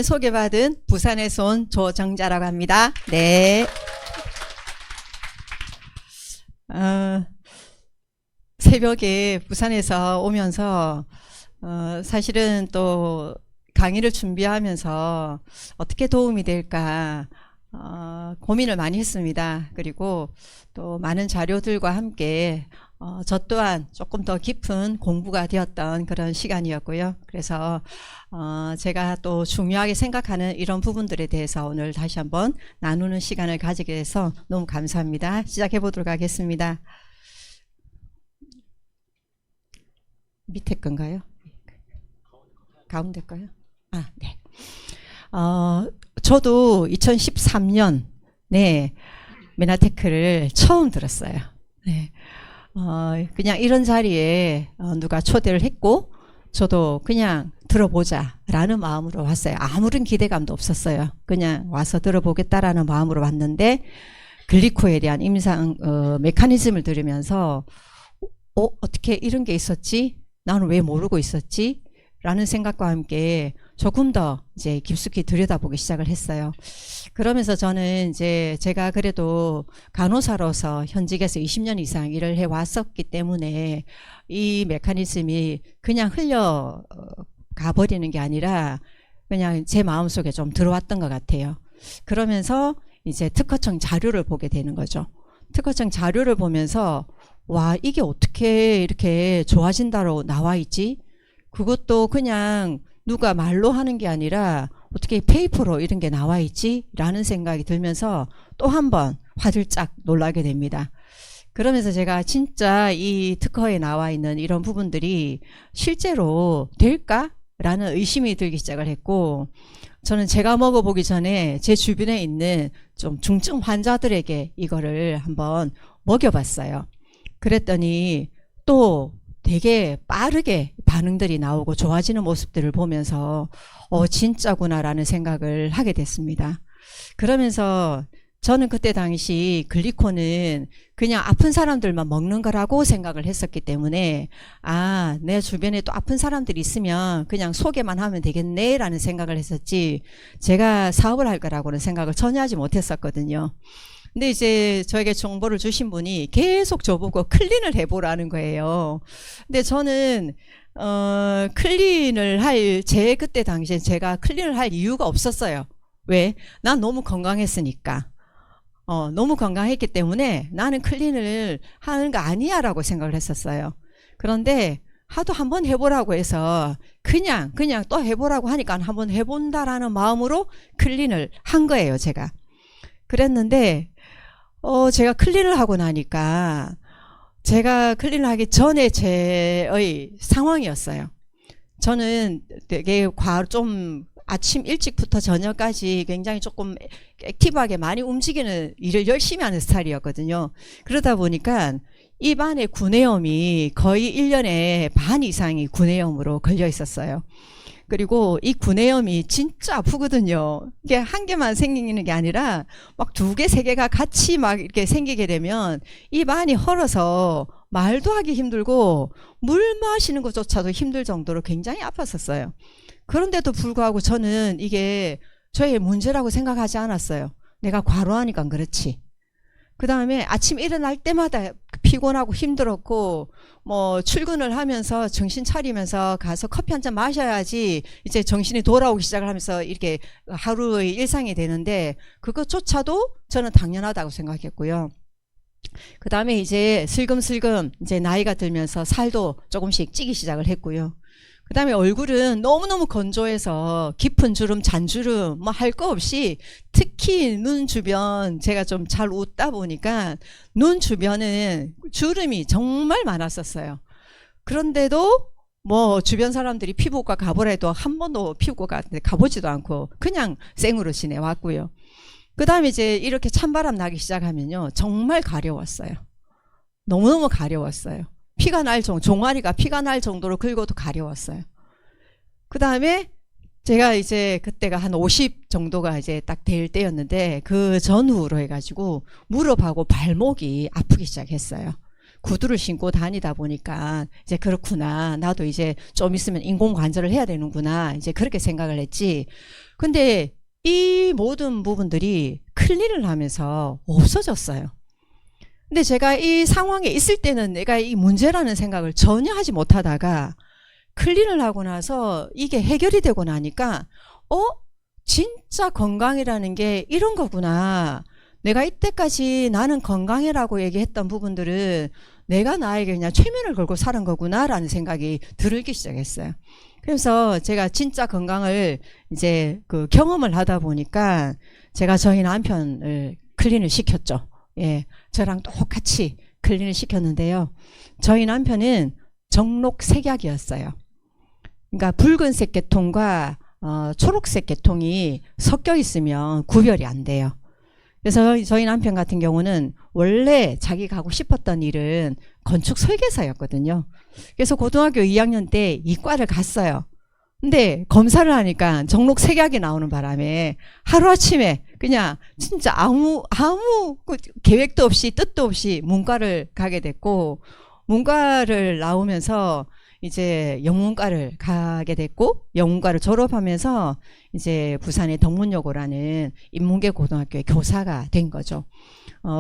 소개받은 부산에서 온 조정자라고 합니다. 네. 새벽에 부산에서 오면서 사실은 또 강의를 준비하면서 어떻게 도움이 될까 고민을 많이 했습니다. 그리고 또 많은 자료들과 함께 저 또한 조금 더 깊은 공부가 되었던 그런 시간이었고요. 그래서 제가 또 중요하게 생각하는 이런 부분들에 대해서 오늘 다시 한번 나누는 시간을 가지게 돼서 너무 감사합니다. 시작해 보도록 하겠습니다. 밑에 건가요? 가운데 거요? 아, 네. 저도 2013년 메나테크를 처음 들었어요. 네. 그냥 이런 자리에 누가 초대를 했고 저도 그냥 들어보자 라는 마음으로 왔어요. 아무런 기대감도 없었어요. 그냥 와서 들어보겠다라는 마음으로 왔는데 글리코에 대한 임상 메커니즘을 들으면서 어떻게 이런 게 있었지? 나는 왜 모르고 있었지? 라는 생각과 함께 조금 더 이제 깊숙이 들여다보기 시작을 했어요. 그러면서 저는 이제 제가 그래도 간호사로서 현직에서 20년 이상 일을 해 왔었기 때문에 이 메커니즘이 그냥 흘려 가버리는 게 아니라 그냥 제 마음속에 좀 들어왔던 것 같아요. 그러면서 이제 특허청 자료를 보게 되는 거죠. 특허청 자료를 보면서 와, 이게 어떻게 이렇게 좋아진다로 나와 있지? 그것도 그냥 누가 말로 하는 게 아니라 어떻게 페이퍼로 이런 게 나와 있지? 라는 생각이 들면서 또 한 번 화들짝 놀라게 됩니다. 그러면서 제가 진짜 이 특허에 나와 있는 이런 부분들이 실제로 될까? 라는 의심이 들기 시작을 했고, 저는 제가 먹어보기 전에 제 주변에 있는 좀 중증 환자들에게 이거를 한번 먹여봤어요. 그랬더니 또 되게 빠르게 반응들이 나오고 좋아지는 모습들을 보면서 진짜구나 라는 생각을 하게 됐습니다. 그러면서 저는 그때 당시 글리코는 그냥 아픈 사람들만 먹는 거라고 생각을 했었기 때문에 내 주변에 또 아픈 사람들이 있으면 그냥 소개만 하면 되겠네 라는 생각을 했었지 제가 사업을 할 거라고는 생각을 전혀 하지 못했었거든요. 근데 이제 저에게 정보를 주신 분이 계속 저보고 클린을 해보라는 거예요. 근데 저는 클린을 제 그때 당시에 제가 클린을 할 이유가 없었어요. 왜? 난 너무 건강했으니까. 너무 건강했기 때문에 나는 클린을 하는 거 아니야 라고 생각을 했었어요. 그런데 하도 한번 해보라고 해서 그냥 또 해보라고 하니까 한번 해본다라는 마음으로 클린을 한 거예요, 제가. 그랬는데 제가 클린을 하고 나니까 제가 클린을 하기 전에 제의 상황이었어요. 저는 되게 좀 아침 일찍부터 저녁까지 굉장히 조금 액티브하게 많이 움직이는 일을 열심히 하는 스타일이었거든요. 그러다 보니까 입안에 구내염이 거의 1년에 반 이상이 구내염으로 걸려 있었어요. 그리고 이 구내염이 진짜 아프거든요. 이게 한 개만 생기는 게 아니라 막 2개, 3개가 같이 막 이렇게 생기게 되면 입안이 헐어서 말도 하기 힘들고 물 마시는 것조차도 힘들 정도로 굉장히 아팠었어요. 그런데도 불구하고 저는 이게 저의 문제라고 생각하지 않았어요. 내가 과로하니까 그렇지. 그 다음에 아침 일어날 때마다 피곤하고 힘들었고 출근을 하면서 정신 차리면서 가서 커피 한 잔 마셔야지 이제 정신이 돌아오기 시작을 하면서 이렇게 하루의 일상이 되는데 그것조차도 저는 당연하다고 생각했고요. 그 다음에 이제 슬금슬금 이제 나이가 들면서 살도 조금씩 찌기 시작을 했고요. 그 다음에 얼굴은 너무너무 건조해서 깊은 주름, 잔주름 할 거 없이 특히 눈 주변 제가 좀 잘 웃다 보니까 눈 주변은 주름이 정말 많았었어요. 그런데도 주변 사람들이 피부과 가보라 해도 한 번도 피부과 가보지도 않고 그냥 생으로 지내왔고요. 그 다음에 이제 이렇게 찬바람 나기 시작하면요 정말 가려웠어요. 너무너무 가려웠어요. 피가 날 종아리가 피가 날 정도로 긁어도 가려웠어요. 그 다음에 제가 이제 그때가 한 50 정도가 이제 딱 될 때였는데 그 전후로 해가지고 무릎하고 발목이 아프기 시작했어요. 구두를 신고 다니다 보니까 이제 그렇구나. 나도 이제 좀 있으면 인공관절을 해야 되는구나. 이제 그렇게 생각을 했지. 근데 이 모든 부분들이 클린을 하면서 없어졌어요. 근데 제가 이 상황에 있을 때는 내가 이 문제라는 생각을 전혀 하지 못하다가 클린을 하고 나서 이게 해결이 되고 나니까 진짜 건강이라는 게 이런 거구나. 내가 이때까지 나는 건강이라고 얘기했던 부분들은 내가 나에게 그냥 최면을 걸고 사는 거구나 라는 생각이 들기 시작했어요. 그래서 제가 진짜 건강을 이제 그 경험을 하다 보니까 제가 저희 남편을 클린을 시켰죠. 예, 저랑 똑같이 클린을 시켰는데요. 저희 남편은 정록색약이었어요. 그러니까 붉은색 계통과 초록색 계통이 섞여 있으면 구별이 안 돼요. 그래서 저희 남편 같은 경우는 원래 자기가 하고 싶었던 일은 건축 설계사였거든요. 그래서 고등학교 2학년 때 이과를 갔어요. 근데 검사를 하니까 정록색약이 나오는 바람에 하루아침에 그냥 진짜 아무 계획도 없이 뜻도 없이 문과를 가게 됐고, 문과를 나오면서 이제 영문과를 가게 됐고, 영문과를 졸업하면서 이제 부산의 덕문여고라는 인문계 고등학교의 교사가 된 거죠.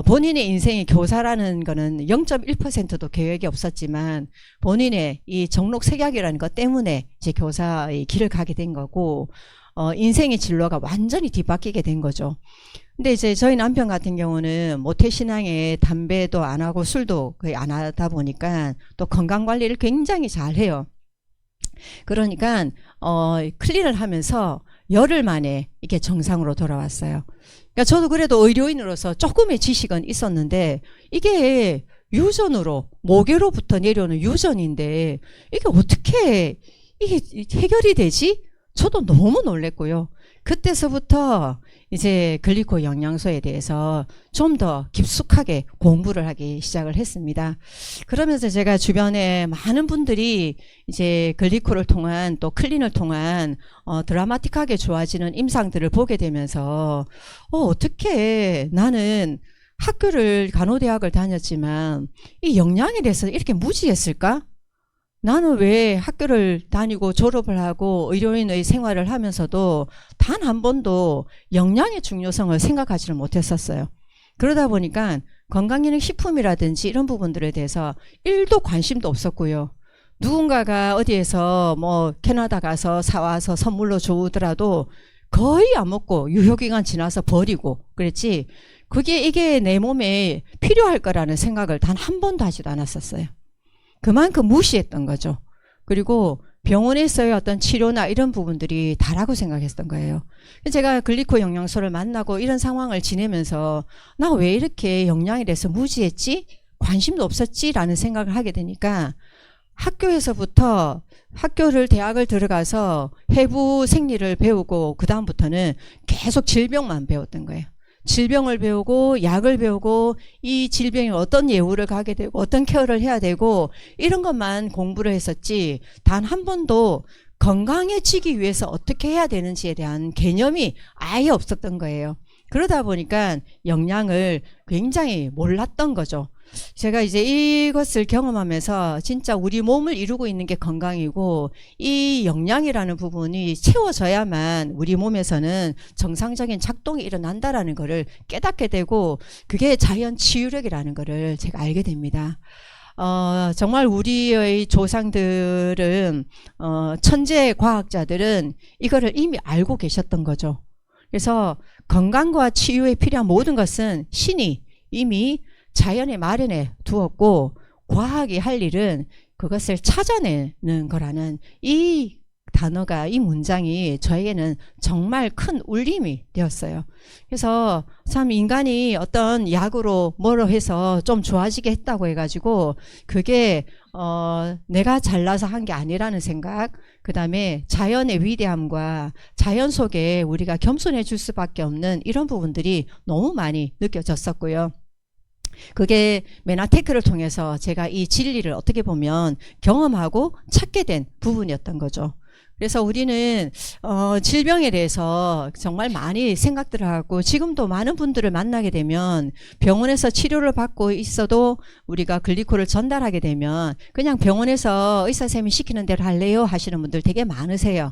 본인의 인생이 교사라는 거는 0.1%도 계획이 없었지만 본인의 이 정록색약이라는 것 때문에 이제 교사의 길을 가게 된 거고, 인생의 진로가 완전히 뒤바뀌게 된 거죠. 근데 이제 저희 남편 같은 경우는 모태신앙에 담배도 안 하고 술도 거의 안 하다 보니까 또 건강관리를 굉장히 잘 해요. 그러니까 클린을 하면서 열흘 만에 이게 정상으로 돌아왔어요. 그러니까 저도 그래도 의료인으로서 조금의 지식은 있었는데 이게 유전으로, 모계로부터 내려오는 유전인데 이게 어떻게 이게 해결이 되지? 저도 너무 놀랬고요. 그때서부터 이제 글리코 영양소에 대해서 좀 더 깊숙하게 공부를 하기 시작을 했습니다. 그러면서 제가 주변에 많은 분들이 이제 글리코를 통한, 또 클린을 통한 드라마틱하게 좋아지는 임상들을 보게 되면서 어떻게 나는 학교를, 간호대학을 다녔지만 이 영양에 대해서 이렇게 무지했을까? 나는 왜 학교를 다니고 졸업을 하고 의료인의 생활을 하면서도 단 한 번도 영양의 중요성을 생각하지를 못했었어요. 그러다 보니까 건강기능식품이라든지 이런 부분들에 대해서 1도 관심도 없었고요. 누군가가 어디에서 뭐 캐나다 가서 사와서 선물로 주더라도 거의 안 먹고 유효기간 지나서 버리고 그랬지, 이게 내 몸에 필요할 거라는 생각을 단 한 번도 하지도 않았었어요. 그만큼 무시했던 거죠. 그리고 병원에서의 어떤 치료나 이런 부분들이 다라고 생각했던 거예요. 제가 글리코 영양소를 만나고 이런 상황을 지내면서 나 왜 이렇게 영양에 대해서 무지했지? 관심도 없었지? 라는 생각을 하게 되니까 학교에서부터 대학을 들어가서 해부 생리를 배우고 그 다음부터는 계속 질병만 배웠던 거예요. 질병을 배우고 약을 배우고 이 질병이 어떤 예후를 가게 되고 어떤 케어를 해야 되고 이런 것만 공부를 했었지, 단 한 번도 건강해지기 위해서 어떻게 해야 되는지에 대한 개념이 아예 없었던 거예요. 그러다 보니까 영양을 굉장히 몰랐던 거죠. 제가 이제 이것을 경험하면서 진짜 우리 몸을 이루고 있는 게 건강이고 이 영양이라는 부분이 채워져야만 우리 몸에서는 정상적인 작동이 일어난다라는 것을 깨닫게 되고, 그게 자연 치유력이라는 것을 제가 알게 됩니다. 정말 우리의 조상들은, 천재 과학자들은 이거를 이미 알고 계셨던 거죠. 그래서 건강과 치유에 필요한 모든 것은 신이 이미 자연에 마련해 두었고, 과학이 할 일은 그것을 찾아내는 거라는 이 단어가, 이 문장이 저에게는 정말 큰 울림이 되었어요. 그래서 참 인간이 어떤 약으로 뭐로 해서 좀 좋아지게 했다고 해가지고 그게 내가 잘나서 한 게 아니라는 생각, 그 다음에 자연의 위대함과 자연 속에 우리가 겸손해 줄 수밖에 없는 이런 부분들이 너무 많이 느껴졌었고요. 그게 메나테크를 통해서 제가 이 진리를 어떻게 보면 경험하고 찾게 된 부분이었던 거죠. 그래서 우리는 질병에 대해서 정말 많이 생각들을 하고, 지금도 많은 분들을 만나게 되면 병원에서 치료를 받고 있어도 우리가 글리코를 전달하게 되면 그냥 병원에서 의사 선생님이 시키는 대로 할래요 하시는 분들 되게 많으세요.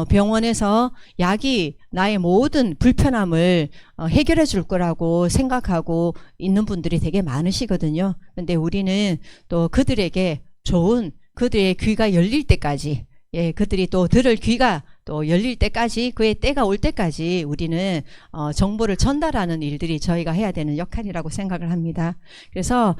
병원에서 약이 나의 모든 불편함을 해결해 줄 거라고 생각하고 있는 분들이 되게 많으시거든요. 근데 우리는 또 그들에게 좋은, 그들의 귀가 열릴 때까지, 예, 그들이 또 들을 귀가 또 열릴 때까지, 그의 때가 올 때까지 우리는 정보를 전달하는 일들이 저희가 해야 되는 역할이라고 생각을 합니다. 그래서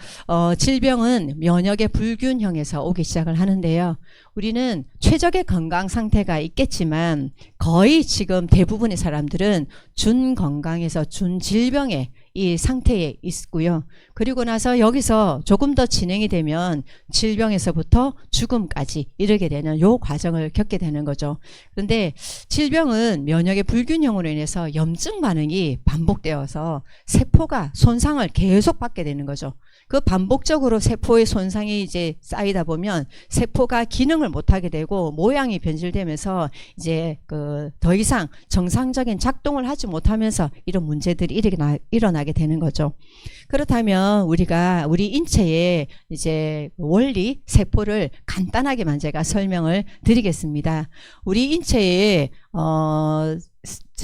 질병은 면역의 불균형에서 오기 시작을 하는데요. 우리는 최적의 건강 상태가 있겠지만 거의 지금 대부분의 사람들은 준건강에서 준질병의 이 상태에 있고요. 그리고 나서 여기서 조금 더 진행이 되면 질병에서부터 죽음까지 이르게 되는 요 과정을 겪게 되는 거죠. 그런데 질병은 면역의 불균형으로 인해서 염증 반응이 반복되어서 세포가 손상을 계속 받게 되는 거죠. 그 반복적으로 세포의 손상이 이제 쌓이다 보면 세포가 기능을 못하게 되고 모양이 변질되면서 이제 더 이상 정상적인 작동을 하지 못하면서 이런 문제들이 일어나게 되는 거죠. 그렇다면 우리가 우리 인체의 이제 원리, 세포를 간단하게만 제가 설명을 드리겠습니다. 우리 인체의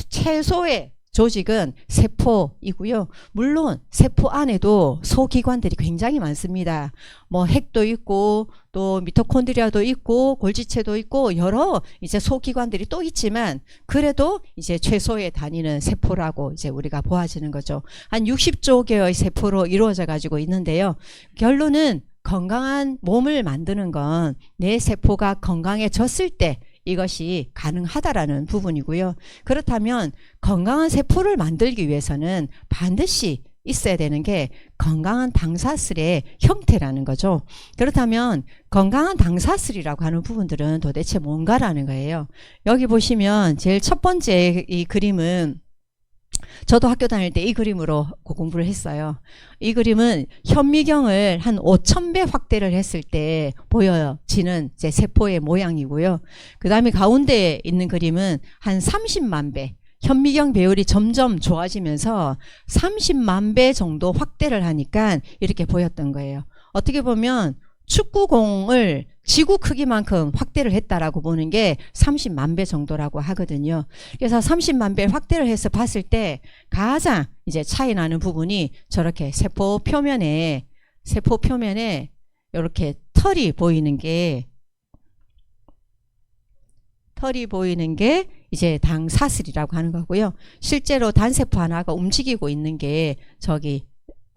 최소의 조직은 세포이고요. 물론 세포 안에도 소기관들이 굉장히 많습니다. 뭐 핵도 있고 또 미토콘드리아도 있고 골지체도 있고 여러 이제 소기관들이 또 있지만 그래도 이제 최소의 단위는 세포라고 이제 우리가 보아지는 거죠. 한 60조 개의 세포로 이루어져 가지고 있는데요. 결론은 건강한 몸을 만드는 건 내 세포가 건강해졌을 때 이것이 가능하다라는 부분이고요. 그렇다면 건강한 세포를 만들기 위해서는 반드시 있어야 되는 게 건강한 당사슬의 형태라는 거죠. 그렇다면 건강한 당사슬이라고 하는 부분들은 도대체 뭔가라는 거예요. 여기 보시면 제일 첫 번째 이 그림은 저도 학교 다닐 때 이 그림으로 공부를 했어요. 이 그림은 현미경을 한 5,000배 확대를 했을 때 보여지는 제 세포의 모양이고요. 그 다음에 가운데 있는 그림은 한 30만 배. 현미경 배율이 점점 좋아지면서 30만 배 정도 확대를 하니까 이렇게 보였던 거예요. 어떻게 보면 축구공을 지구 크기만큼 확대를 했다라고 보는 게 30만 배 정도라고 하거든요. 그래서 30만 배 확대를 해서 봤을 때 가장 이제 차이 나는 부분이 저렇게 세포 표면에 이렇게 털이 보이는 게 이제 당사슬이라고 하는 거고요. 실제로 단세포 하나가 움직이고 있는 게 저기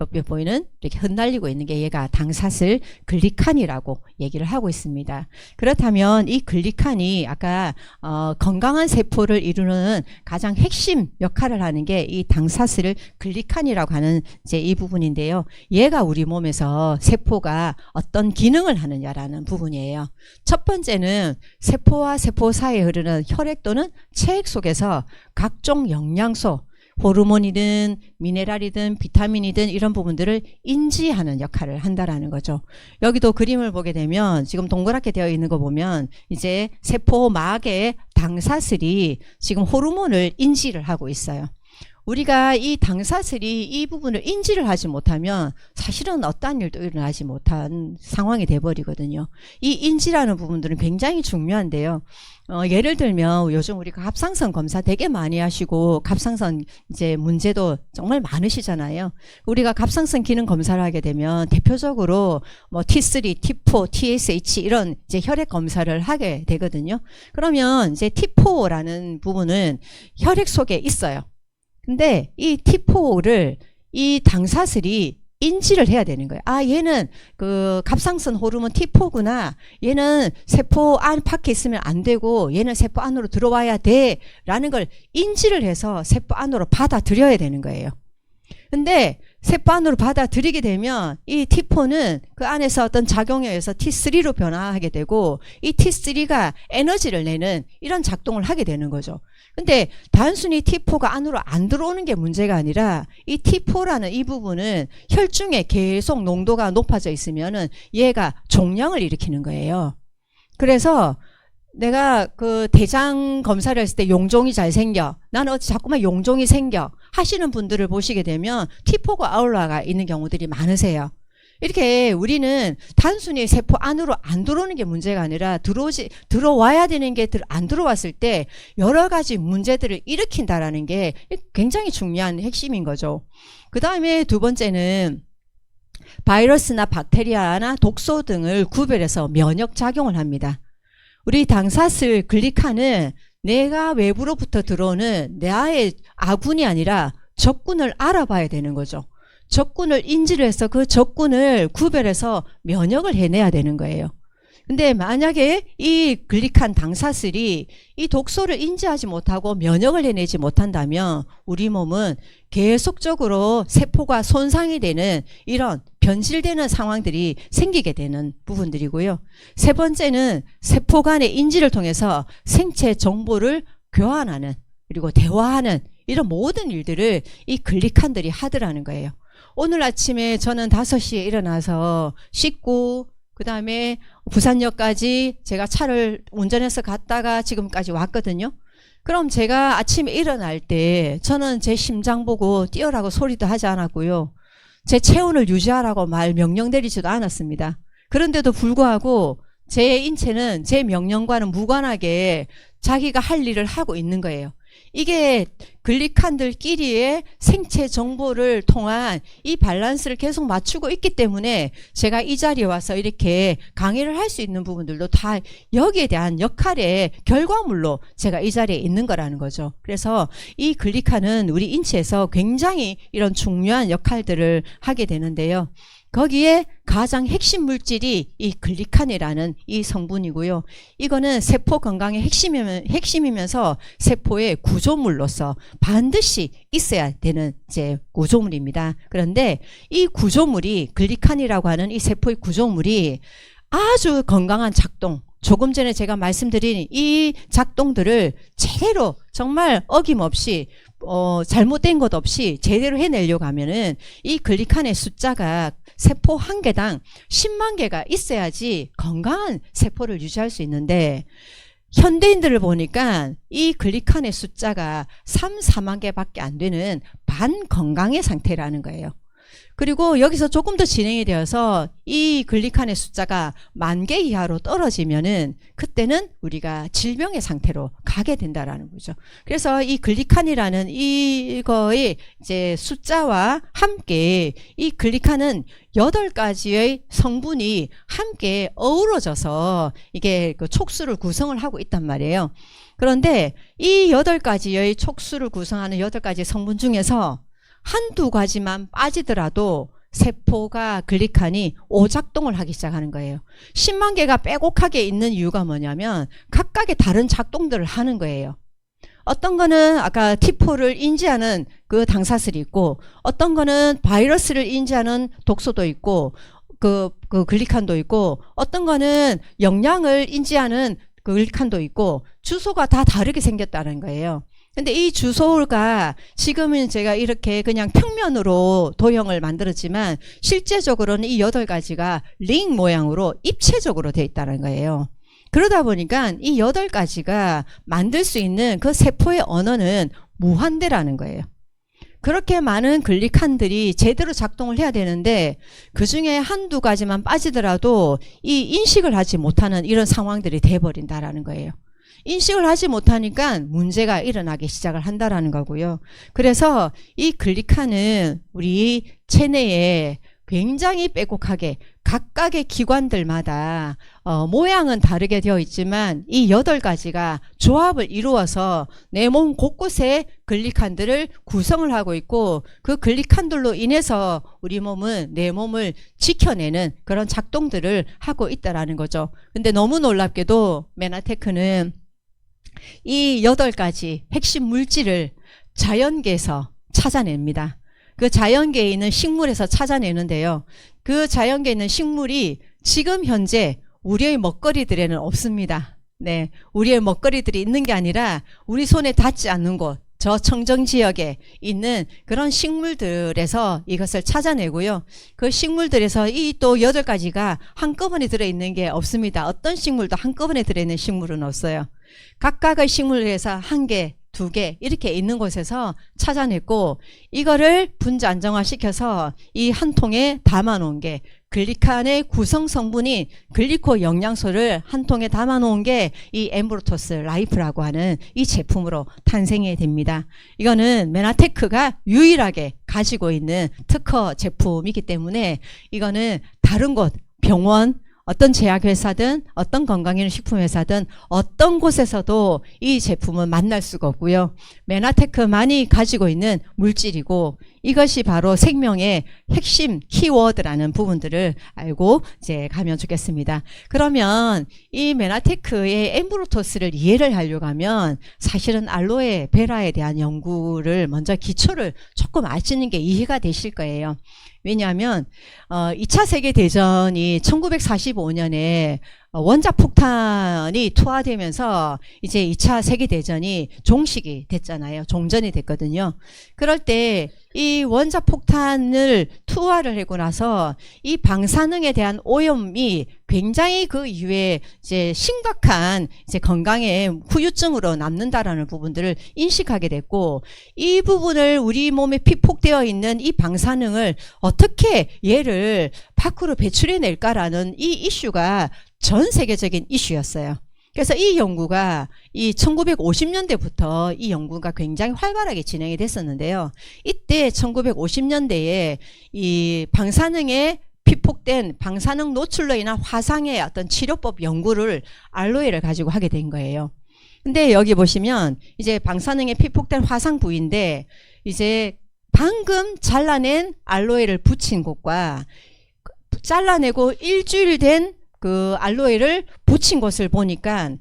옆에 보이는 이렇게 흩날리고 있는 게 얘가 당사슬 글리칸이라고 얘기를 하고 있습니다. 그렇다면 이 글리칸이 아까 건강한 세포를 이루는 가장 핵심 역할을 하는 게 이 당사슬 글리칸이라고 하는 이제 이 부분인데요. 얘가 우리 몸에서 세포가 어떤 기능을 하느냐라는 부분이에요. 첫 번째는 세포와 세포 사이에 흐르는 혈액 또는 체액 속에서 각종 영양소, 호르몬이든 미네랄이든 비타민이든 이런 부분들을 인지하는 역할을 한다라는 거죠. 여기도 그림을 보게 되면 지금 동그랗게 되어 있는 거 보면 이제 세포막의 당사슬이 지금 호르몬을 인지를 하고 있어요. 우리가 이 당사슬이 이 부분을 인지를 하지 못하면 사실은 어떠한 일도 일어나지 못한 상황이 돼버리거든요. 이 인지라는 부분들은 굉장히 중요한데요. 예를 들면 요즘 우리가 갑상선 검사 되게 많이 하시고 갑상선 이제 문제도 정말 많으시잖아요. 우리가 갑상선 기능 검사를 하게 되면 대표적으로 뭐 T3, T4, TSH 이런 이제 혈액 검사를 하게 되거든요. 그러면 이제 T4라는 부분은 혈액 속에 있어요. 근데 이 T4를 이 당사슬이 인지를 해야 되는 거예요. 아, 얘는 그 갑상선 호르몬 T4구나. 얘는 세포 안팎에 있으면 안 되고 얘는 세포 안으로 들어와야 돼. 라는 걸 인지를 해서 세포 안으로 받아들여야 되는 거예요. 근데 세포 안으로 받아들이게 되면 이 T4는 그 안에서 어떤 작용에 의해서 T3로 변화하게 되고 이 T3가 에너지를 내는 이런 작동을 하게 되는 거죠. 근데 단순히 T4가 안으로 안 들어오는 게 문제가 아니라 이 T4라는 이 부분은 혈중에 계속 농도가 높아져 있으면은 얘가 종양을 일으키는 거예요. 그래서 내가 그 대장 검사를 했을 때 용종이 잘 생겨. 나는 어찌 자꾸만 용종이 생겨. 하시는 분들을 보시게 되면 T4가 아울러가 있는 경우들이 많으세요. 이렇게 우리는 단순히 세포 안으로 안 들어오는 게 문제가 아니라 들어와야 되는 게 안 들어왔을 때 여러 가지 문제들을 일으킨다라는 게 굉장히 중요한 핵심인 거죠. 그 다음에 두 번째는 바이러스나 박테리아나 독소 등을 구별해서 면역 작용을 합니다. 우리 당사슬 글리칸은 내가 외부로부터 들어오는 나의 아군이 아니라 적군을 알아봐야 되는 거죠. 적군을 인지를 해서 그 적군을 구별해서 면역을 해내야 되는 거예요. 근데 만약에 이 글리칸 당사슬이 이 독소를 인지하지 못하고 면역을 해내지 못한다면 우리 몸은 계속적으로 세포가 손상이 되는 이런 변질되는 상황들이 생기게 되는 부분들이고요. 세 번째는 세포 간의 인지를 통해서 생체 정보를 교환하는 그리고 대화하는 이런 모든 일들을 이 글리칸들이 하더라는 거예요. 오늘 아침에 저는 5시에 일어나서 씻고 그 다음에 부산역까지 제가 차를 운전해서 갔다가 지금까지 왔거든요. 그럼 제가 아침에 일어날 때 저는 제 심장 보고 뛰어라고 소리도 하지 않았고요. 제 체온을 유지하라고 명령 내리지도 않았습니다. 그런데도 불구하고 제 인체는 제 명령과는 무관하게 자기가 할 일을 하고 있는 거예요. 이게 글리칸들끼리의 생체 정보를 통한 이 밸런스를 계속 맞추고 있기 때문에 제가 이 자리에 와서 이렇게 강의를 할 수 있는 부분들도 다 여기에 대한 역할의 결과물로 제가 이 자리에 있는 거라는 거죠. 그래서 이 글리칸은 우리 인체에서 굉장히 이런 중요한 역할들을 하게 되는데요. 거기에 가장 핵심 물질이 이 글리칸이라는 이 성분이고요. 이거는 세포 건강의 핵심이면서 세포의 구조물로서 반드시 있어야 되는 이제 구조물입니다. 그런데 이 구조물이 글리칸이라고 하는 이 세포의 구조물이 아주 건강한 작동, 조금 전에 제가 말씀드린 이 작동들을 제대로 정말 어김없이 잘못된 것 없이 제대로 해내려고 하면은 이 글리칸의 숫자가 세포 한 개당 10만 개가 있어야지 건강한 세포를 유지할 수 있는데 현대인들을 보니까 이 글리칸의 숫자가 3, 4만 개밖에 안 되는 반건강의 상태라는 거예요. 그리고 여기서 조금 더 진행이 되어서 이 글리칸의 숫자가 10,000개 이하로 떨어지면은 그때는 우리가 질병의 상태로 가게 된다라는 거죠. 그래서 이 글리칸이라는 이거의 이제 숫자와 함께 이 글리칸은 8가지의 성분이 함께 어우러져서 이게 그 촉수를 구성을 하고 있단 말이에요. 그런데 이 8가지의 촉수를 구성하는 8가지 성분 중에서 한두 가지만 빠지더라도 세포가 글리칸이 오작동을 하기 시작하는 거예요. 10만 개가 빼곡하게 있는 이유가 뭐냐면 각각의 다른 작동들을 하는 거예요. 어떤 거는 아까 T4를 인지하는 그 당사슬이 있고 어떤 거는 바이러스를 인지하는 독소도 있고 그 글리칸도 있고 어떤 거는 영양을 인지하는 그 글리칸도 있고 주소가 다 다르게 생겼다는 거예요. 근데 이 주소가 지금은 제가 이렇게 그냥 평면으로 도형을 만들었지만 실제적으로는 이 8가지가 링 모양으로 입체적으로 되어 있다는 거예요. 그러다 보니까 이 8가지가 만들 수 있는 그 세포의 언어는 무한대라는 거예요. 그렇게 많은 글리칸들이 제대로 작동을 해야 되는데 그중에 한두 가지만 빠지더라도 이 인식을 하지 못하는 이런 상황들이 돼버린다라는 거예요. 인식을 하지 못하니까 문제가 일어나기 시작을 한다라는 거고요. 그래서 이 글리칸은 우리 체내에 굉장히 빼곡하게 각각의 기관들마다 모양은 다르게 되어 있지만 이 8가지가 조합을 이루어서 내 몸 곳곳에 글리칸들을 구성을 하고 있고 그 글리칸들로 인해서 우리 몸은 내 몸을 지켜내는 그런 작동들을 하고 있다라는 거죠. 근데 너무 놀랍게도 메나테크는 이 8가지 핵심 물질을 자연계에서 찾아냅니다. 그 자연계에 있는 식물에서 찾아내는데요. 그 자연계에 있는 식물이 지금 현재 우리의 먹거리들에는 없습니다. 네, 우리의 먹거리들이 있는 게 아니라 우리 손에 닿지 않는 곳, 저 청정 지역에 있는 그런 식물들에서 이것을 찾아내고요. 그 식물들에서 이 또 8가지가 한꺼번에 들어있는 게 없습니다. 어떤 식물도 한꺼번에 들어있는 식물은 없어요. 각각의 식물에서 1개, 두 개 이렇게 있는 곳에서 찾아냈고 이거를 분자 안정화시켜서 이 한 통에 담아 놓은 게 글리칸의 구성 성분인 글리코 영양소를 한 통에 담아 놓은 게 이 엠브로토스 라이프라고 하는 이 제품으로 탄생이 됩니다. 이거는 메나테크가 유일하게 가지고 있는 특허 제품이기 때문에 이거는 다른 곳 병원 어떤 제약회사든 어떤 건강기능식품회사든 어떤 곳에서도 이 제품은 만날 수가 없고요. 메나테크만이 가지고 있는 물질이고 이것이 바로 생명의 핵심 키워드라는 부분들을 알고 이제 가면 좋겠습니다. 그러면 이 메나테크의 엠브로토스를 이해를 하려고 하면 사실은 알로에 베라에 대한 연구를 먼저 기초를 조금 아시는 게 이해가 되실 거예요. 왜냐하면 2차 세계대전이 1945년에 원자 폭탄이 투하되면서 이제 2차 세계대전이 종식이 됐잖아요. 종전이 됐거든요. 그럴 때 이 원자 폭탄을 투하를 하고 나서 이 방사능에 대한 오염이 굉장히 그 이후에 이제 심각한 이제 건강에 후유증으로 남는다라는 부분들을 인식하게 됐고 이 부분을 우리 몸에 피폭되어 있는 이 방사능을 어떻게 얘를 밖으로 배출해 낼까라는 이 이슈가 전 세계적인 이슈였어요. 그래서 이 연구가 이 1950년대부터 이 연구가 굉장히 활발하게 진행이 됐었는데요. 이때 1950년대에 이 방사능에 피폭된 방사능 노출로 인한 화상의 어떤 치료법 연구를 알로에를 가지고 하게 된 거예요. 근데 여기 보시면 이제 방사능에 피폭된 화상 부위인데 이제 방금 잘라낸 알로에를 붙인 곳과 잘라내고 일주일 된 그 알로에를 붙인 것을 보니까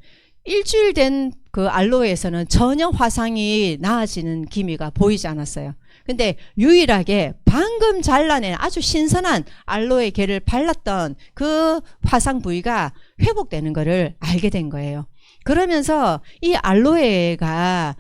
일주일 된 그 알로에에서는 전혀 화상이 나아지는 기미가 보이지 않았어요. 근데 유일하게 방금 잘라낸 아주 신선한 알로에 겔을 발랐던 그 화상 부위가 회복되는 것을 알게 된 거예요. 그러면서 이 알로에가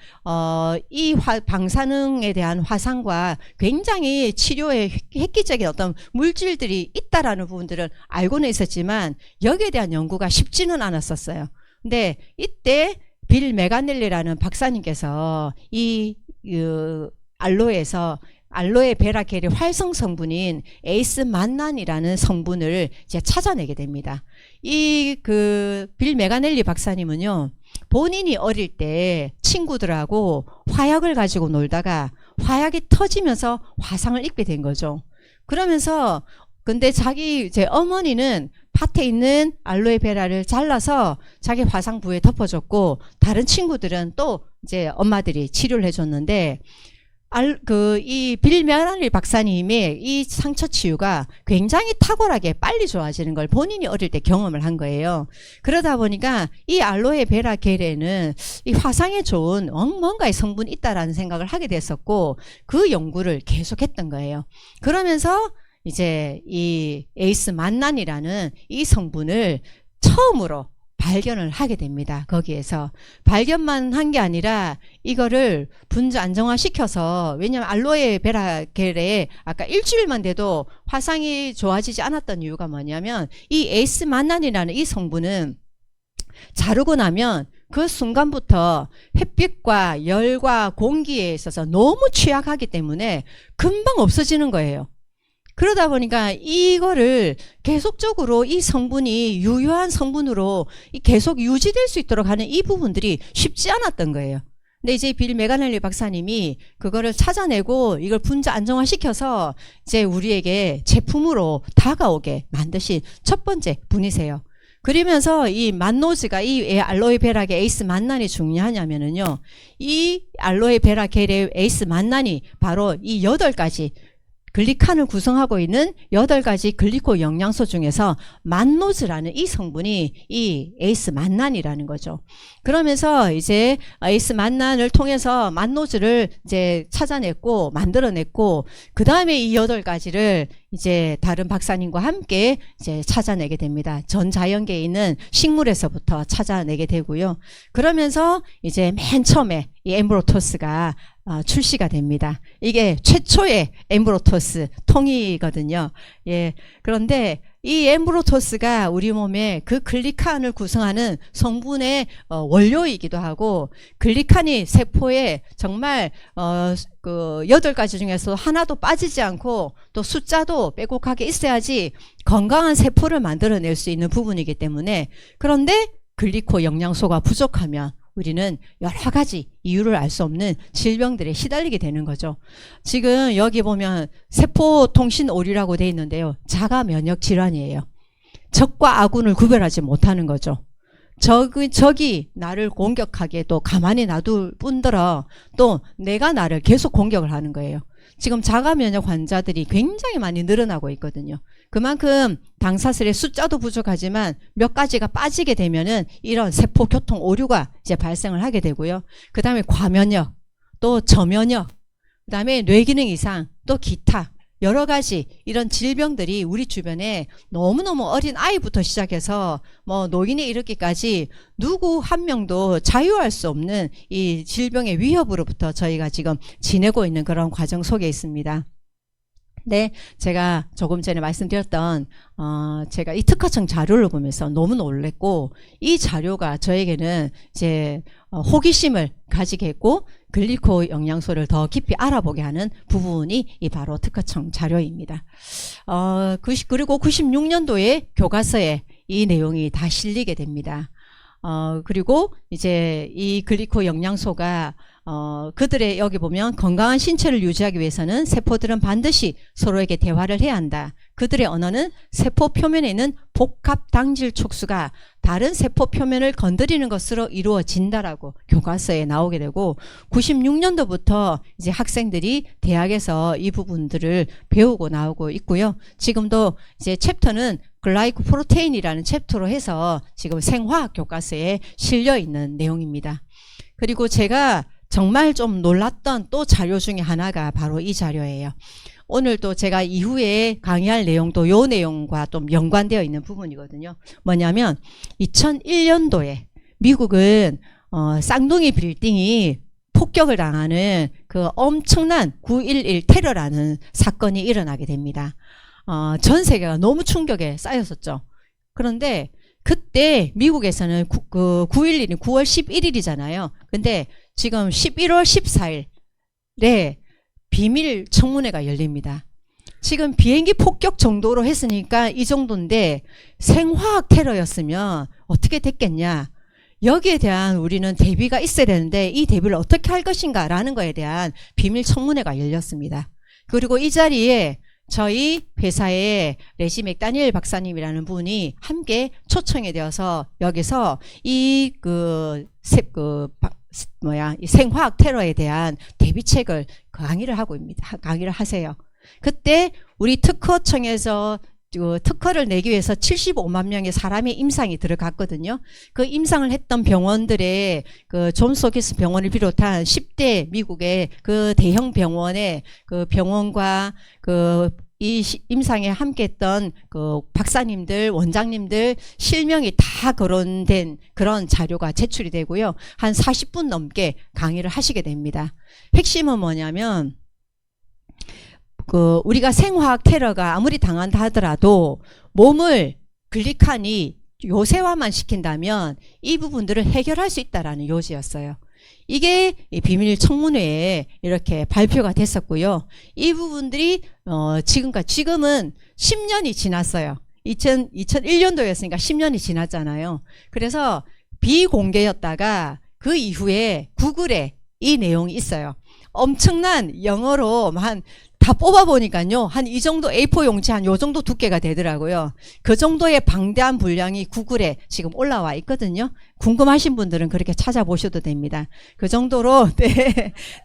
이 방사능에 대한 화상과 굉장히 치료에 획기적인 어떤 물질들이 있다라는 부분들을 알고는 있었지만 여기에 대한 연구가 쉽지는 않았었어요. 근데 이때 빌 메가넬리라는 박사님께서 이 알로에에서 알로에 베라 겔의 활성 성분인 에이스 만난이라는 성분을 이제 찾아내게 됩니다. 이 빌 메가넬리 박사님은요, 본인이 어릴 때 친구들하고 화약을 가지고 놀다가 화약이 터지면서 화상을 입게 된 거죠. 그러면서 근데 자기 이제 어머니는 밭에 있는 알로에 베라를 잘라서 자기 화상 부위에 덮어줬고 다른 친구들은 또 이제 엄마들이 치료를 해줬는데 이 빌 메가넬리 박사님의 이 상처 치유가 굉장히 탁월하게 빨리 좋아지는 걸 본인이 어릴 때 경험을 한 거예요. 그러다 보니까 이 알로에 베라 겔에는 이 화상에 좋은 뭔가의 성분이 있다라는 생각을 하게 됐었고 그 연구를 계속했던 거예요. 그러면서 이제 이 에이스 만난이라는 이 성분을 처음으로 발견을 하게 됩니다. 거기에서 발견만 한 게 아니라 이거를 분자 안정화 시켜서, 왜냐하면 알로에 베라 겔에 아까 일주일만 돼도 화상이 좋아지지 않았던 이유가 뭐냐면 이 에이스 만난이라는 이 성분은 자르고 나면 그 순간부터 햇빛과 열과 공기에 있어서 너무 취약하기 때문에 금방 없어지는 거예요. 그러다 보니까 이거를 계속적으로 이 성분이 유효한 성분으로 계속 유지될 수 있도록 하는 이 부분들이 쉽지 않았던 거예요. 근데 이제 빌 메가넬리 박사님이 그거를 찾아내고 이걸 분자 안정화 시켜서 이제 우리에게 제품으로 다가오게 만드신 첫 번째 분이세요. 그러면서 이 만노즈가 이 알로에 베라 겔 에이스 만난이 중요하냐면은요, 이 알로에 베라 겔의 에이스 만난이 바로 이 8가지 글리칸을 구성하고 있는 8가지 글리코 영양소 중에서 만노즈라는 이 성분이 이 에이스 만난이라는 거죠. 그러면서 이제 에이스 만난을 통해서 만노즈를 이제 찾아냈고 만들어냈고, 그 다음에 이 8가지를 이제 다른 박사님과 함께 이제 찾아내게 됩니다. 전 자연계에 있는 식물에서부터 찾아내게 되고요. 그러면서 이제 맨 처음에 이 엠브로토스가 출시가 됩니다. 이게 최초의 엠브로토스 통이거든요. 예. 그런데 이 엠브로토스가 우리 몸에 그 글리칸을 구성하는 성분의 원료이기도 하고, 글리칸이 세포에 정말 그 8가지 중에서 하나도 빠지지 않고 또 숫자도 빼곡하게 있어야지 건강한 세포를 만들어낼 수 있는 부분이기 때문에, 그런데 글리코 영양소가 부족하면 우리는 여러 가지 이유를 알 수 없는 질병들에 시달리게 되는 거죠. 지금 여기 보면 세포통신 오류라고 되어 있는데요. 자가 면역 질환이에요. 적과 아군을 구별하지 못하는 거죠. 적이 나를 공격하게 또 가만히 놔둘 뿐더러 또 내가 나를 계속 공격을 하는 거예요. 지금 자가 면역 환자들이 굉장히 많이 늘어나고 있거든요. 그만큼 당사슬의 숫자도 부족하지만 몇 가지가 빠지게 되면은 이런 세포 교통 오류가 이제 발생을 하게 되고요. 그 다음에 과면역, 또 저면역, 그 다음에 뇌기능 이상, 또 기타 여러 가지 이런 질병들이 우리 주변에 너무너무 어린 아이부터 시작해서 뭐 노인에 이르기까지 누구 한 명도 자유할 수 없는 이 질병의 위협으로부터 저희가 지금 지내고 있는 그런 과정 속에 있습니다. 네, 제가 조금 전에 말씀드렸던 제가 이 특허청 자료를 보면서 너무 놀랬고, 이 자료가 저에게는 이제 호기심을 가지게 했고 글리코 영양소를 더 깊이 알아보게 하는 부분이 이 바로 특허청 자료입니다. 그리고 96년도에 교과서에 이 내용이 다 실리게 됩니다. 그리고 이제 이 글리코 영양소가 그들의 여기 보면 건강한 신체를 유지하기 위해서는 세포들은 반드시 서로에게 대화를 해야 한다. 그들의 언어는 세포 표면에 있는 복합 당질 촉수가 다른 세포 표면을 건드리는 것으로 이루어진다라고 교과서에 나오게 되고, 96년도부터 이제 학생들이 대학에서 이 부분들을 배우고 나오고 있고요. 지금도 이제 챕터는 글라이코프로테인이라는 챕터로 해서 지금 생화학 교과서에 실려 있는 내용입니다. 그리고 제가 정말 좀 놀랐던 또 자료 중에 하나가 바로 이 자료예요. 오늘 또 제가 이후에 강의할 내용도 요 내용과 좀 연관되어 있는 부분이거든요. 뭐냐면 2001년도에 미국은 쌍둥이 빌딩이 폭격을 당하는 그 엄청난 9.11 테러라는 사건이 일어나게 됩니다. 전 세계가 너무 충격에 쌓였었죠. 그런데 그때 미국에서는 9.11이 9월 11일이잖아요. 근데 지금 11월 14일에 비밀 청문회가 열립니다. 지금 비행기 폭격 정도로 했으니까 이 정도인데 생화학 테러였으면 어떻게 됐겠냐. 여기에 대한 우리는 대비가 있어야 되는데 이 대비를 어떻게 할 것인가 라는 거에 대한 비밀 청문회가 열렸습니다. 그리고 이 자리에 저희 회사의 레시 맥다니엘 박사님이라는 분이 함께 초청이 되어서 여기서 이 생화학 테러에 대한 대비책을 강의를 하고 있습니다. 강의를 하세요. 그때 우리 특허청에서 특허를 내기 위해서 75만 명의 사람의 임상이 들어갔거든요. 그 임상을 했던 병원들의 그 존스 홉킨스 병원을 비롯한 10대 미국의 그 대형 병원의 그 병원과 이 임상에 함께했던 그 박사님들, 원장님들 실명이 다 거론된 그런 자료가 제출이 되고요. 한 40분 넘게 강의를 하시게 됩니다. 핵심은 뭐냐면 우리가 생화학 테러가 아무리 당한다 하더라도 몸을 글리칸이 요새화만 시킨다면 이 부분들을 해결할 수 있다라는 요지였어요. 이게 비밀 청문회에 이렇게 발표가 됐었고요. 이 부분들이 지금은 10년이 지났어요. 2001년도였으니까 10년이 지났잖아요. 그래서 비공개였다가 그 이후에 구글에 이 내용이 있어요. 엄청난 영어로 다 뽑아보니까요. 한 이 정도 A4 용지 한 요 정도 두께가 되더라고요. 그 정도의 방대한 분량이 구글에 지금 올라와 있거든요. 궁금하신 분들은 그렇게 찾아보셔도 됩니다. 그 정도로,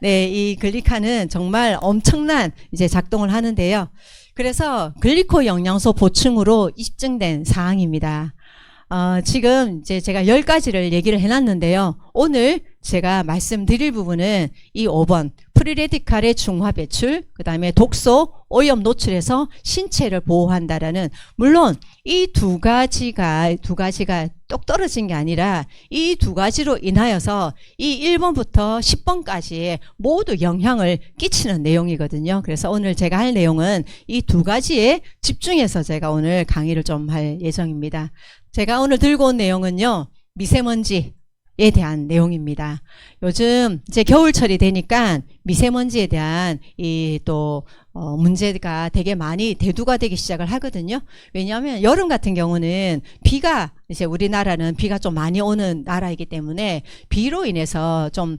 이 글리칸은 정말 엄청난 이제 작동을 하는데요. 그래서 글리코 영양소 보충으로 입증된 사항입니다. 지금 이제 제가 10가지를 얘기를 해놨는데요. 오늘 제가 말씀드릴 부분은 이 5번 프리레디칼의 중화 배출, 그 다음에 독소, 오염 노출에서 신체를 보호한다라는, 물론 이 두 가지가 똑 떨어진 게 아니라 이 두 가지로 인하여서 이 1번부터 10번까지 모두 영향을 끼치는 내용이거든요. 그래서 오늘 제가 할 내용은 이 두 가지에 집중해서 제가 오늘 강의를 좀 할 예정입니다. 제가 오늘 들고 온 내용은요, 미세먼지에 대한 내용입니다. 요즘 이제 겨울철이 되니까 미세먼지에 대한 문제가 되게 많이 대두가 되기 시작을 하거든요. 왜냐하면 여름 같은 경우는 비가, 이제 우리나라는 비가 좀 많이 오는 나라이기 때문에 비로 인해서 좀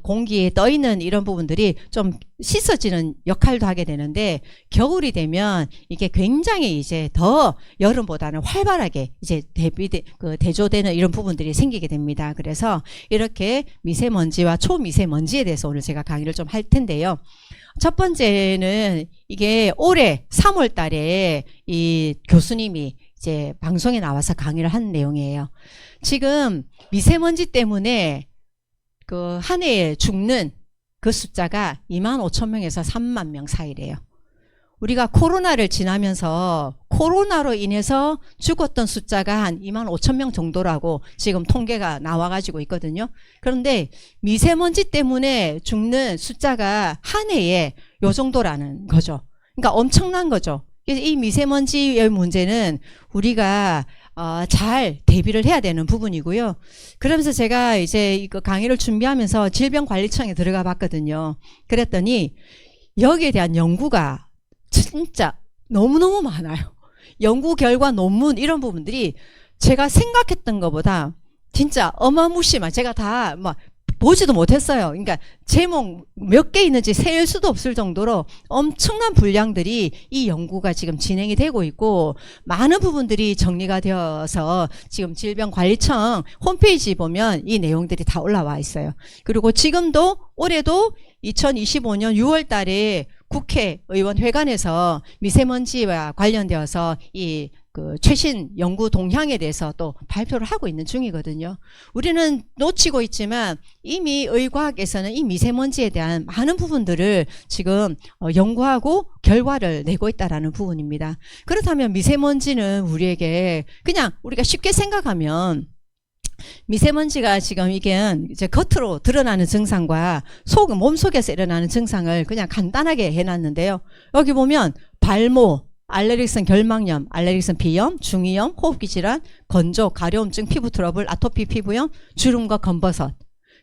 공기에 떠 있는 이런 부분들이 좀 씻어지는 역할도 하게 되는데, 겨울이 되면 이게 굉장히 이제 더 여름보다는 활발하게 이제 대조되는 이런 부분들이 생기게 됩니다. 그래서 이렇게 미세먼지와 초미세먼지에 대해서 오늘 제가 강의를 좀 할 텐데요. 첫 번째는 이게 올해 3월 달에 이 교수님이 이제 방송에 나와서 강의를 한 내용이에요. 지금 미세먼지 때문에 그 한 해에 죽는 그 숫자가 25,000명에서 3만 명 사이래요. 우리가 코로나를 지나면서 코로나로 인해서 죽었던 숫자가 한 25,000명 정도라고 지금 통계가 나와가지고 있거든요. 그런데 미세먼지 때문에 죽는 숫자가 한 해에 요 정도라는 거죠. 그러니까 엄청난 거죠. 그래서 이 미세먼지의 문제는 우리가 잘 대비를 해야 되는 부분이고요. 그러면서 제가 이제 이거 강의를 준비하면서 질병관리청에 들어가 봤거든요. 그랬더니 여기에 대한 연구가 진짜 너무너무 많아요. 연구 결과, 논문 이런 부분들이 제가 생각했던 것보다 진짜 어마무시만, 제가 다 막 보지도 못했어요. 그러니까 제목 몇 개 있는지 셀 수도 없을 정도로 엄청난 분량들이 이 연구가 지금 진행이 되고 있고, 많은 부분들이 정리가 되어서 지금 질병관리청 홈페이지 보면 이 내용들이 다 올라와 있어요. 그리고 지금도 올해도 2025년 6월 달에 국회의원 회관에서 미세먼지와 관련되어서 그 최신 연구 동향에 대해서 또 발표를 하고 있는 중이거든요. 우리는 놓치고 있지만 이미 의과학에서는 이 미세먼지에 대한 많은 부분들을 지금 연구하고 결과를 내고 있다라는 부분입니다. 그렇다면 미세먼지는 우리에게 그냥 우리가 쉽게 생각하면, 미세먼지가 지금 이게 이제 겉으로 드러나는 증상과 몸속에서 일어나는 증상을 그냥 간단하게 해놨는데요. 여기 보면 발모, 알레르기성 결막염, 알레르기성 비염, 중이염, 호흡기 질환, 건조, 가려움증, 피부 트러블, 아토피 피부염, 주름과 검버섯.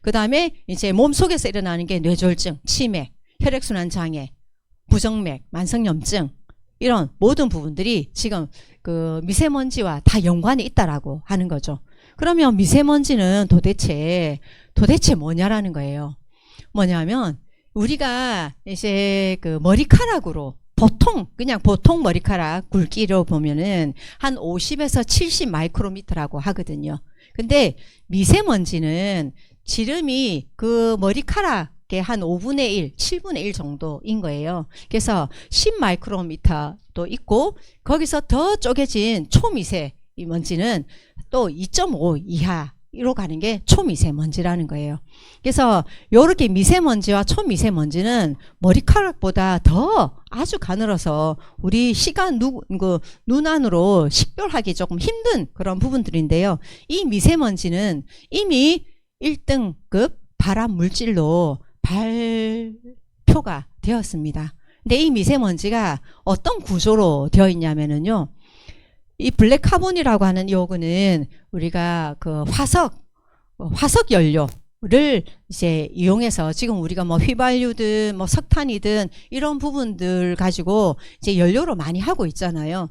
그 다음에 이제 몸속에서 일어나는 게 뇌졸중, 치매, 혈액순환 장애, 부정맥, 만성염증, 이런 모든 부분들이 지금 그 미세먼지와 다 연관이 있다라고 하는 거죠. 그러면 미세먼지는 도대체 뭐냐라는 거예요. 뭐냐면 우리가 이제 그 머리카락으로 그냥 보통 머리카락 굵기로 보면은 한 50에서 70 마이크로미터라고 하거든요. 근데 미세먼지는 지름이 그 머리카락의 한 5분의 1, 7분의 1 정도인 거예요. 그래서 10 마이크로미터도 있고, 거기서 더 쪼개진 초미세 이 먼지는 또 2.5 이하로 가는 게 초미세먼지라는 거예요. 그래서 이렇게 미세먼지와 초미세먼지는 머리카락보다 더 아주 가늘어서 우리 눈 안으로 식별하기 조금 힘든 그런 부분들인데요. 이 미세먼지는 이미 1등급 발암 물질로 발표가 되었습니다. 근데 이 미세먼지가 어떤 구조로 되어 있냐면은요, 이 블랙카본이라고 하는 요거는 우리가 그 화석 연료를 이제 이용해서 지금 우리가 뭐 휘발유든 뭐 석탄이든 이런 부분들 가지고 이제 연료로 많이 하고 있잖아요.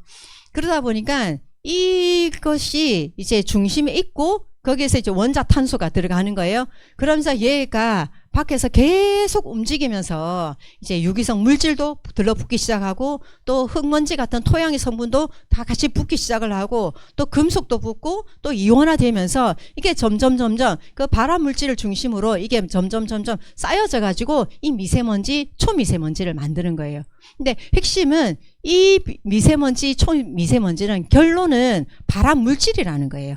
그러다 보니까 이것이 이제 중심에 있고 거기에서 이제 원자탄소가 들어가는 거예요. 그러면서 얘가 밖에서 계속 움직이면서 이제 유기성 물질도 들러붙기 시작하고 또 흙먼지 같은 토양의 성분도 다 같이 붙기 시작을 하고 또 금속도 붙고 또 이온화되면서 이게 점점 그 발암 물질을 중심으로 이게 점점 쌓여져 가지고 이 미세먼지, 초미세먼지를 만드는 거예요. 근데 핵심은 이 미세먼지, 초미세먼지는 결론은 발암 물질이라는 거예요.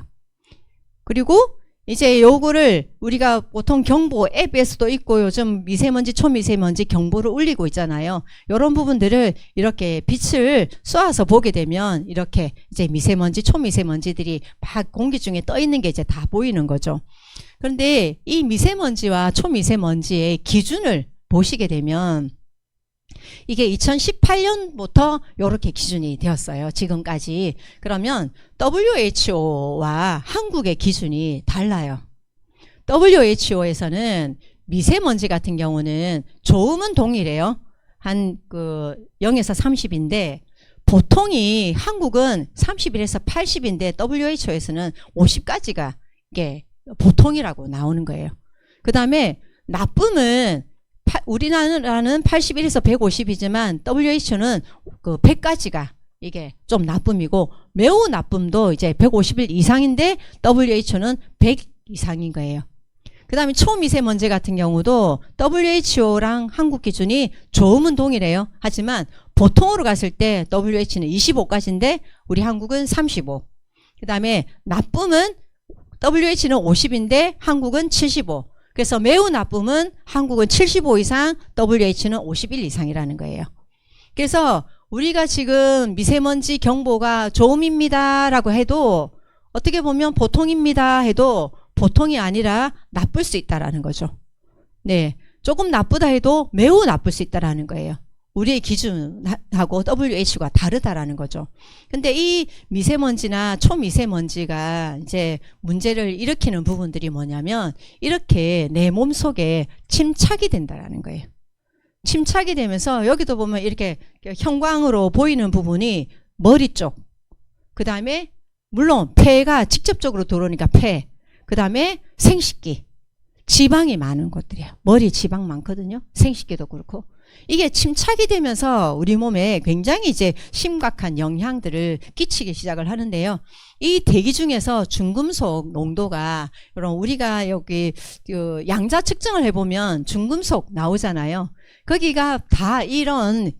그리고 이제 요거를 우리가 보통 경보 앱에서도 있고 요즘 미세먼지, 초미세먼지 경보를 울리고 있잖아요. 이런 부분들을 이렇게 빛을 쏘아서 보게 되면 이렇게 이제 미세먼지, 초미세먼지들이 막 공기 중에 떠 있는 게 이제 다 보이는 거죠. 그런데 이 미세먼지와 초미세먼지의 기준을 보시게 되면 이게 2018년부터 이렇게 기준이 되었어요. 지금까지. 그러면 WHO와 한국의 기준이 달라요. WHO에서는 미세먼지 같은 경우는 좋음은 동일해요. 한 0에서 30인데 보통이 한국은 31에서 80인데 WHO에서는 50까지가 이게 보통이라고 나오는 거예요. 그 다음에 나쁨은 우리나라는 81에서 150이지만 WHO는 100까지가 이게 좀 나쁨이고 매우 나쁨도 이제 150일 이상인데 WHO는 100 이상인 거예요. 그 다음에 초미세먼지 같은 경우도 WHO랑 한국 기준이 좋음은 동일해요. 하지만 보통으로 갔을 때 WHO는 25까지인데 우리 한국은 35. 그 다음에 나쁨은 WHO는 50인데 한국은 75. 그래서 매우 나쁨은 한국은 75 이상, WHO는 51 이상이라는 거예요. 그래서 우리가 지금 미세먼지 경보가 좋음입니다 라고 해도 어떻게 보면 보통입니다 해도 보통이 아니라 나쁠 수 있다라는 거죠. 네, 조금 나쁘다 해도 매우 나쁠 수 있다라는 거예요. 우리의 기준하고 WHO가 다르다라는 거죠. 근데 이 미세먼지나 초미세먼지가 이제 문제를 일으키는 부분들이 뭐냐면 이렇게 내 몸속에 침착이 된다라는 거예요. 침착이 되면서 여기도 보면 이렇게 형광으로 보이는 부분이 머리 쪽, 그 다음에 물론 폐가 직접적으로 들어오니까 폐, 그 다음에 생식기, 지방이 많은 곳들이에요. 머리 지방 많거든요. 생식기도 그렇고. 이게 침착이 되면서 우리 몸에 굉장히 이제 심각한 영향들을 끼치기 시작을 하는데요. 이 대기 중에서 중금속 농도가 이런 우리가 여기 양자 측정을 해보면 중금속 나오잖아요. 거기가 다 이런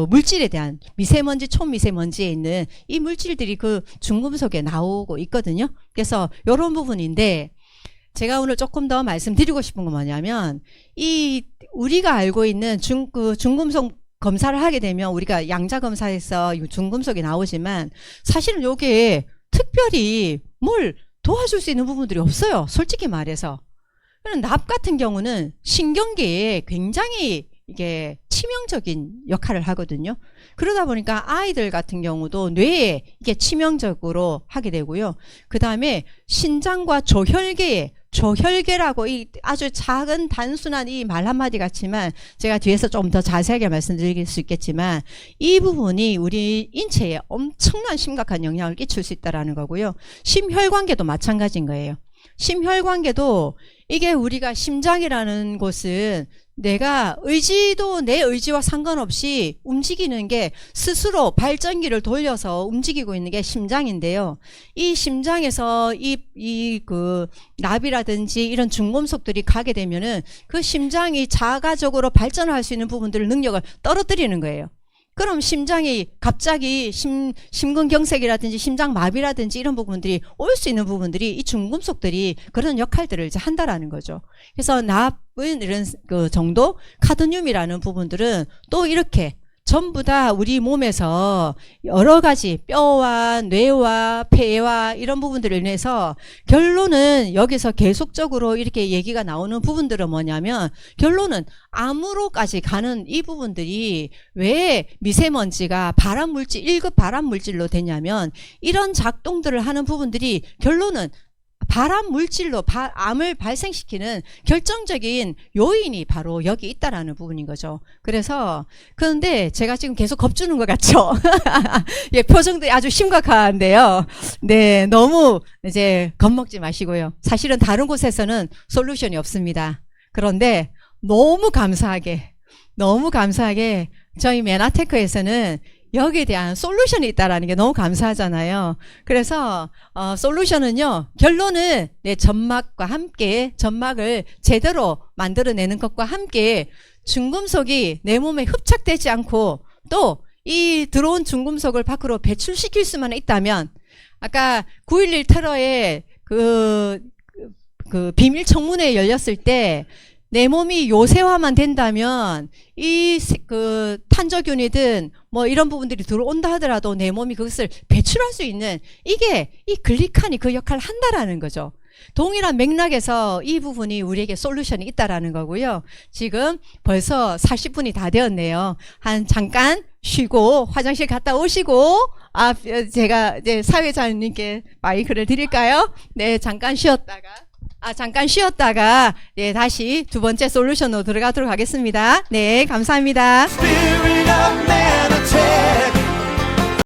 물질에 대한 미세먼지, 초미세먼지에 있는 이 물질들이 그 중금속에 나오고 있거든요. 그래서 이런 부분인데 제가 오늘 조금 더 말씀드리고 싶은 건 뭐냐면 우리가 알고 있는 중금속 검사를 하게 되면 우리가 양자 검사에서 중금속이 나오지만 사실은 여기에 특별히 뭘 도와줄 수 있는 부분들이 없어요. 솔직히 말해서. 납 같은 경우는 신경계에 굉장히 이게 치명적인 역할을 하거든요. 그러다 보니까 아이들 같은 경우도 뇌에 이게 치명적으로 하게 되고요. 그 다음에 신장과 조혈계라고 이 아주 작은 단순한 이 말 한마디 같지만 제가 뒤에서 좀 더 자세하게 말씀드릴 수 있겠지만 이 부분이 우리 인체에 엄청난 심각한 영향을 끼칠 수 있다는 거고요. 심혈관계도 마찬가지인 거예요. 심혈관계도 이게 우리가 심장이라는 곳은 내가 내 의지와 상관없이 움직이는 게 스스로 발전기를 돌려서 움직이고 있는 게 심장인데요. 이 심장에서 납이라든지 이런 중금속들이 가게 되면은 그 심장이 자가적으로 발전할 수 있는 부분들을 능력을 떨어뜨리는 거예요. 그럼 심장이 갑자기 심근경색이라든지 심장마비라든지 이런 부분들이 올 수 있는 부분들이 이 중금속들이 그런 역할들을 이제 한다라는 거죠. 그래서 납은 이런 정도, 카드뮴이라는 부분들은 또 이렇게 전부 다 우리 몸에서 여러 가지 뼈와 뇌와 폐와 이런 부분들을 인해서 결론은 여기서 계속적으로 이렇게 얘기가 나오는 부분들은 뭐냐면 결론은 암으로까지 가는 이 부분들이 왜 미세먼지가 발암물질 1급 발암물질로 되냐면 이런 작동들을 하는 부분들이 결론은 발암 물질로 암을 발생시키는 결정적인 요인이 바로 여기 있다라는 부분인 거죠. 그래서 그런데 제가 지금 계속 겁주는 것 같죠? 예, 표정도 아주 심각한데요. 네, 너무 이제 겁먹지 마시고요. 사실은 다른 곳에서는 솔루션이 없습니다. 그런데 너무 감사하게 저희 메나테크에서는 여기에 대한 솔루션이 있다라는 게 너무 감사하잖아요. 그래서 솔루션은요, 결론은 내 점막과 함께 점막을 제대로 만들어내는 것과 함께 중금속이 내 몸에 흡착되지 않고 또 이 들어온 중금속을 밖으로 배출시킬 수만 있다면, 아까 9.11 테러에 그 비밀 청문회 열렸을 때 내 몸이 요새화만 된다면 이 탄저균이든 뭐 이런 부분들이 들어온다 하더라도 내 몸이 그것을 배출할 수 있는, 이게 이 글리칸이 그 역할을 한다라는 거죠. 동일한 맥락에서 이 부분이 우리에게 솔루션이 있다라는 거고요. 지금 벌써 40분이 다 되었네요. 잠깐 쉬고 화장실 갔다 오시고, 제가 이제 사회자님께 마이크를 드릴까요? 네, 잠깐 쉬었다가 네, 다시 두 번째 솔루션으로 들어가도록 하겠습니다. 네, 감사합니다.